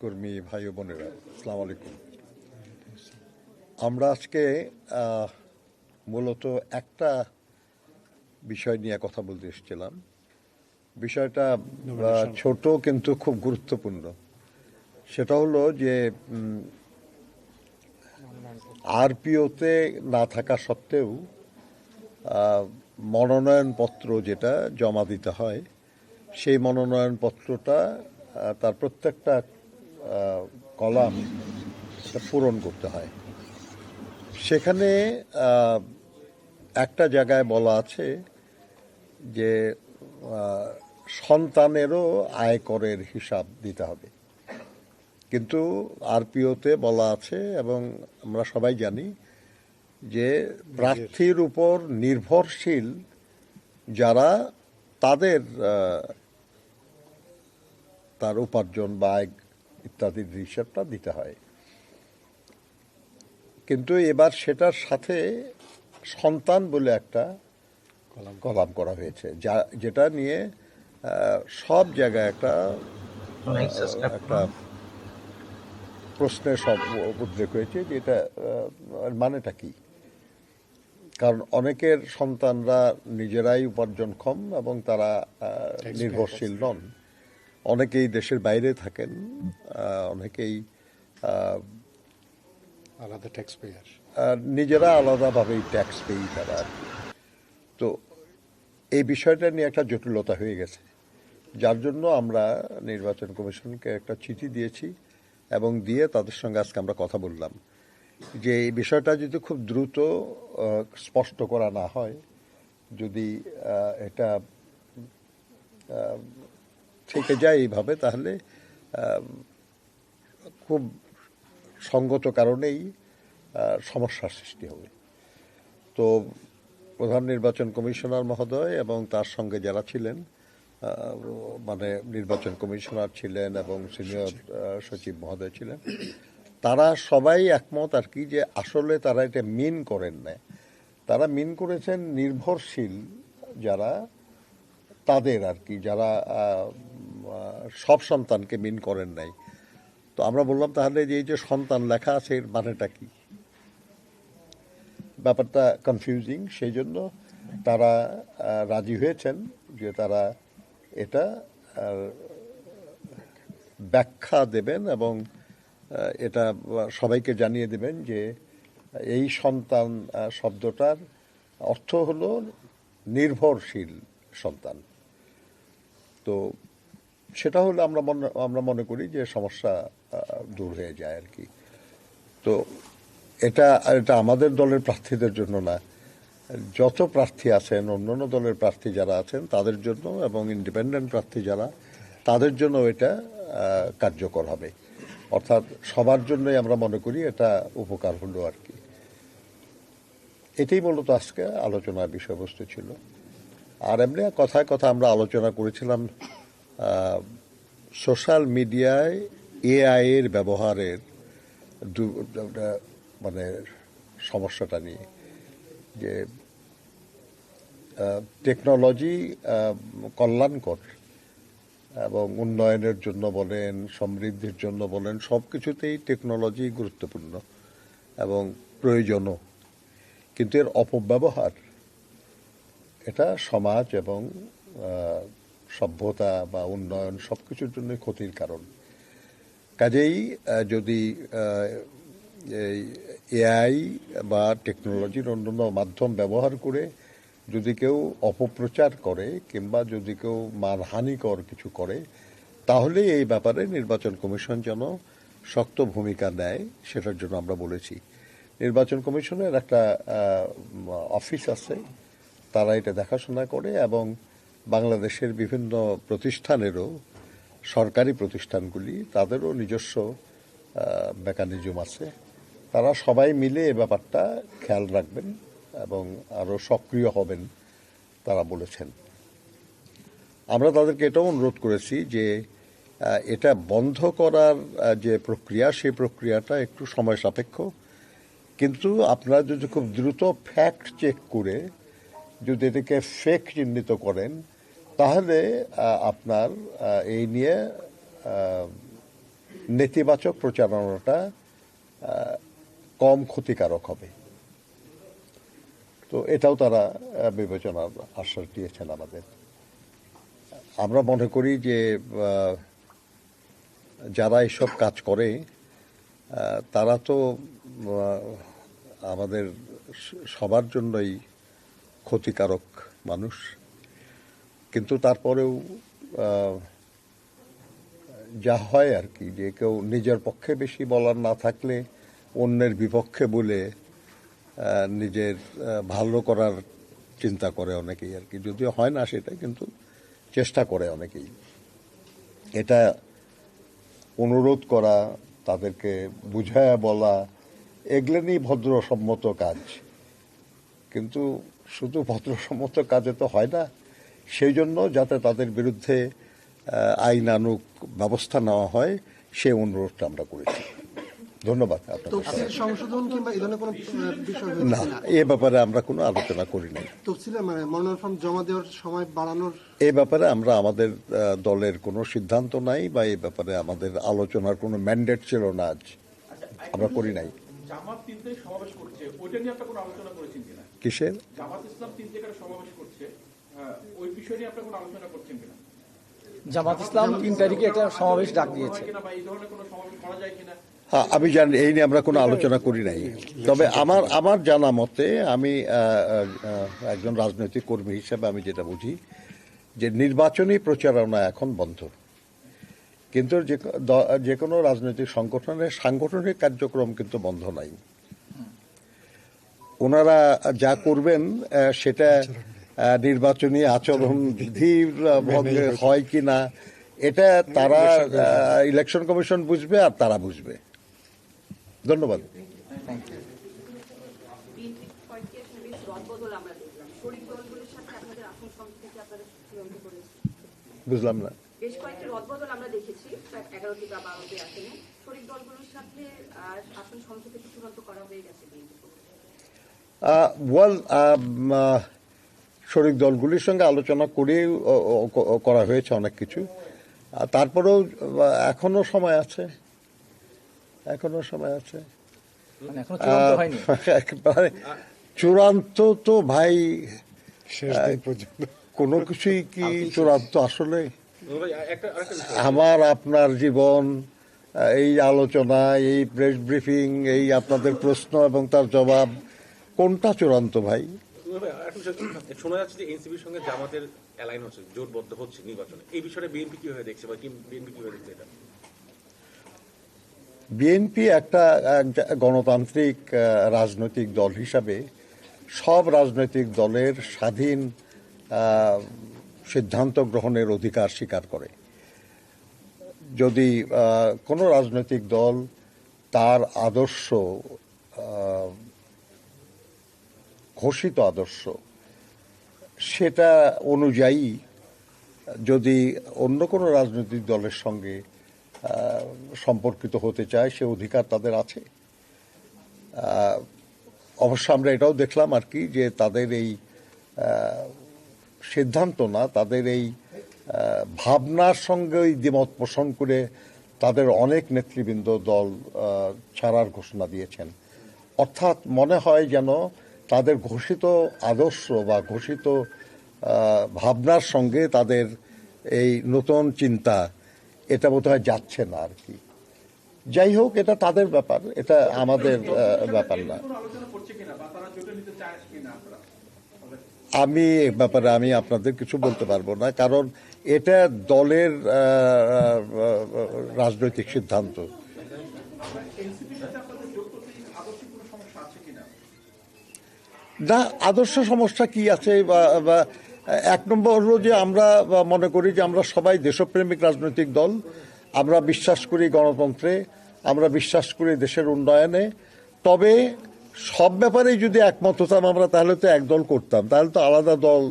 কর্মী ভাই ও বোনেরা, আসসালামু আলাইকুম। আমরা আজকে মূলত একটা বিষয় নিয়ে কথা বলতে এসেছিলাম। বিষয়টা ছোট কিন্তু খুব গুরুত্বপূর্ণ। সেটা হলো যে আরপিওতে না থাকা সত্ত্বেও মনোনয়নপত্র যেটা জমা দিতে হয়, সেই মনোনয়নপত্রটা তার প্রত্যেকটা কলাম এটা পূরণ করতে হয়। সেখানে একটা জায়গায় বলা আছে যে সন্তানেরও আয়করের হিসাব দিতে হবে, কিন্তু আরপিওতে বলা আছে এবং আমরা সবাই জানি যে প্রার্থীর উপর নির্ভরশীল যারা, তাদের তার উপার্জন বা আয় ইত্যাদির হিসাবটা দিতে হয়। কিন্তু এবার সেটার সাথে সন্তান বলে একটা কলাম করা হয়েছে, যেটা নিয়ে সব জায়গায় একটা একটা প্রশ্নের সব উদ্রেক হয়েছে যে এটা মানেটা কি। কারণ অনেকের সন্তানরা নিজেরাই উপার্জনক্ষম এবং তারা নির্ভরশীল নন। অনেকেই দেশের বাইরে থাকেন, অনেকেই আলাদা ট্যাক্স পেয়ার, নিজেরা আলাদাভাবেই ট্যাক্স পেই তারা আর কি। তো এই বিষয়টা নিয়ে একটা জটিলতা হয়ে গেছে, যার জন্য আমরা নির্বাচন কমিশনকে একটা চিঠি দিয়েছি এবং দিয়ে তাদের সঙ্গে আজকে আমরা কথা বললাম যে এই বিষয়টা যদি খুব দ্রুত স্পষ্ট করা না হয়, যদি এটা থেকে যায় এইভাবে, তাহলে খুব সঙ্গত কারণেই সমস্যার সৃষ্টি হবে। তো প্রধান নির্বাচন কমিশনার মহোদয় এবং তার সঙ্গে যারা ছিলেন, মানে নির্বাচন কমিশনার ছিলেন এবং সিনিয়র সচিব মহোদয় ছিলেন, তারা সবাই একমত আর কি যে আসলে তারা এটা মিন করেন না। তারা মিন করেছেন নির্ভরশীল যারা, তাদের আর কি, যারা সব সন্তানকে মিন করেন নাই। তো আমরা বললাম তাহলে যে এই যে সন্তান লেখা আছে এর মানেটা কি? ব্যাপারটা কনফিউজিং। সেই জন্য তারা রাজি হয়েছেন যে তারা এটা ব্যাখ্যা দেবেন এবং এটা সবাইকে জানিয়ে দেবেন যে এই সন্তান শব্দটার অর্থ হলো নির্ভরশীল সন্তান। তো সেটা হলে আমরা মনে করি যে সমস্যা দূর হয়ে যায় আর কি। তো এটা এটা আমাদের দলের প্রার্থীদের জন্য না, যত প্রার্থী আছেন, অন্যান্য দলের প্রার্থী যারা আছেন তাদের জন্য এবং ইন্ডিপেন্ডেন্ট প্রার্থী যারা, তাদের জন্য এটা কার্যকর হবে। অর্থাৎ সবার জন্যই আমরা মনে করি এটা উপকার হলো আর কি। এটাই মূলত আজকে আলোচনার বিষয়বস্তু ছিল। আর এমনি কথায় কথা আমরা আলোচনা করেছিলাম সোশ্যাল মিডিয়ায় এআই এর ব্যবহারের মানে সমস্যাটা নিয়ে, যে টেকনোলজি কল্যাণকর এবং উন্নয়নের জন্য বলেন, সমৃদ্ধির জন্য বলেন, সব কিছুতেই টেকনোলজি গুরুত্বপূর্ণ এবং প্রয়োজনও। কিন্তু এর অপব্যবহার এটা সমাজ এবং সভ্যতা বা উন্নয়ন সব কিছুর জন্যই ক্ষতির কারণ। কাজেই যদি এআই বা টেকনোলজির অন্যান্য মাধ্যম ব্যবহার করে যদি কেউ অপপ্রচার করে কিংবা যদি কেউ মানহানিকর কিছু করে, তাহলে এই ব্যাপারে নির্বাচন কমিশন যেন শক্ত ভূমিকা নেয়, সেটার জন্য আমরা বলেছি। নির্বাচন কমিশনের একটা অফিস আছে, তারা এটা দেখাশোনা করে এবং বাংলাদেশের বিভিন্ন প্রতিষ্ঠানেরও, সরকারি প্রতিষ্ঠানগুলি, তাদেরও নিজস্ব মেকানিজম আছে। তারা সবাই মিলে এ ব্যাপারটা খেয়াল রাখবেন এবং আরও সক্রিয় হবেন তারা বলেছেন। আমরা তাদেরকে এটাও অনুরোধ করেছি যে এটা বন্ধ করার যে প্রক্রিয়া, সেই প্রক্রিয়াটা একটু সময় সাপেক্ষ, কিন্তু আপনারা যদি খুব দ্রুত ফ্যাক্ট চেক করে যদি এটাকে ফেক চিহ্নিত করেন, তাহলে আপনার এই নিয়ে নেতিবাচক প্রচারণাটা কম ক্ষতিকারক হবে। তো এটাও তারা বিবেচনার আশ্বাস দিয়েছেন আমাদের। আমরা মনে করি যে যারা এসব কাজ করে তারা তো আমাদের সবার জন্যই ক্ষতিকারক মানুষ, কিন্তু তারপরেও যা হয় আর কি, যে কেউ নিজের পক্ষে বেশি বলার না থাকলে অন্যের বিপক্ষে বলে নিজের ভালো করার চিন্তা করে অনেকেই আর কি, যদিও হয় না সেটা, কিন্তু চেষ্টা করে অনেকেই। এটা অনুরোধ করা, তাদেরকে বুঝায়া বলা, এগুলো ভদ্রসম্মত কাজ, কিন্তু শুধু ভদ্রসম্মত কাজে তো হয় না। সেই জন্য যাতে তাদের বিরুদ্ধে আইনানুগ ব্যবস্থা নেওয়া হয়, সেই অনুরোধটা আমরা করেছি। ধন্যবাদ আপনাকে। তফসিল সংশোধন কিংবা এই ধরনের কোনো বিষয় না, এ ব্যাপারে আমরা কোনো আলোচনা করি নাই। তফসিলে মানে মনোনয়ন ফর্ম জমা দেওয়ার সময় বাড়ানোর এই ব্যাপারে আমরা আমাদের দলের কোনো সিদ্ধান্ত নাই, বা এই ব্যাপারে আমাদের আলোচনার কোনো ম্যান্ডেট ছিল না, আজ আমরা করি নাই। জামাত 3 তারিখ সমাবেশ করছে, ওইটা নিয়ে আপনারা কোনো আলোচনা করেছেন কিনা? কিসের? জামাত ইসলাম 3 তারিখে সমাবেশ করছে, ওই বিষয় নিয়ে আপনারা কোনো আলোচনা করছেন কিনা? জামাত ইসলাম 3 তারিখে একটা সমাবেশ ডাক দিয়েছে কিনা বা এই ধরনের কোনো সমাবেশ করা যায় কিনা? হ্যাঁ, আমি জানি, এই নিয়ে আমরা কোনো আলোচনা করি নাই। তবে আমার জানা মতে, আমি একজন রাজনৈতিক কর্মী হিসেবে আমি যেটা বুঝি, যে নির্বাচনী প্রচারণা এখন বন্ধ, কিন্তু যে কোনো রাজনৈতিক সংগঠনের সাংগঠনিক কার্যক্রম কিন্তু বন্ধ নাই। ওনারা যা করবেন সেটা নির্বাচনী আচরণ বিধির ভঙ্গে হয় কিনা, এটা তারা ইলেকশন কমিশন বুঝবে, আর তারা বুঝবে। ধন্যবাদ। বুঝলাম না। বেশ কয়েকটি রদবদল আমরা দেখেছি, প্রায় 11টি বা 12টি আসনে শরিক দলগুলোর সাথে আসন সমঝোতা কি চূড়ান্ত করা হয়ে গেছে? শরিক দলগুলির সঙ্গে আলোচনা করে করা হয়েছে অনেক কিছু, তারপরেও এখনো সময় আছে, মানে এখনো চূড়ান্ত হয়নি। একেবারে চূড়ান্ত তো ভাই, কোনো কিছুই কি চূড়ান্ত আসলে? আমার আপনার জীবন, এই আলোচনা, এই প্রেস ব্রিফিং, এই আপনাদের প্রশ্ন এবং তার জবাব, কোনটা চূড়ান্ত ভাই? শোনা যাচ্ছে যে এনসিপির সঙ্গে জামাতের অ্যালাইন হচ্ছে, জোটবদ্ধ হচ্ছে নির্বাচনে। এই বিষয়ে বিএনপি কিভাবে দেখছে, বা বিএনপি কিভাবে দেখছে এটা? বিএনপি একটা গণতান্ত্রিক রাজনৈতিক দল হিসাবে সব রাজনৈতিক দলের স্বাধীন সিদ্ধান্ত গ্রহণের অধিকার স্বীকার করে। যদি কোনো রাজনৈতিক দল তার আদর্শ, ঘোষিত আদর্শ, সেটা অনুযায়ী যদি অন্য কোনো রাজনৈতিক দলের সঙ্গে সম্পর্কিত হতে চায়, সে অধিকার তাদের আছে। অবশ্য আমরা এটাও দেখলাম আর কি, যে তাদের এই সিদ্ধান্ত না, তাদের এই ভাবনার সঙ্গেই দ্বিমত পোষণ করে তাদের অনেক নেতৃবৃন্দ দল ছাড়ার ঘোষণা দিয়েছেন। অর্থাৎ মনে হয় যেন তাদের ঘোষিত আদর্শ বা ঘোষিত ভাবনার সঙ্গে তাদের এই নতুন চিন্তা, এটা বোধহয় যাচ্ছে না আর কি। যাই হোক, এটা তাদের ব্যাপার, এটা আমাদের ব্যাপার না। আমি এ ব্যাপারে আপনাদের কিছু বলতে পারবো না, কারণ এটা দলের রাজনৈতিক সিদ্ধান্ত। না, আদর্শ সমস্যা কি আছে? বা এক নম্বর হলো যে আমরা মনে করি যে আমরা সবাই দেশপ্রেমিক রাজনৈতিক দল, আমরা বিশ্বাস করি গণতন্ত্রে, আমরা বিশ্বাস করি দেশের উন্নয়নে। তবে সব ব্যাপারেই যদি একমত হতাম আমরা, তাহলে তো এক দল করতাম, তাহলে তো আলাদা দল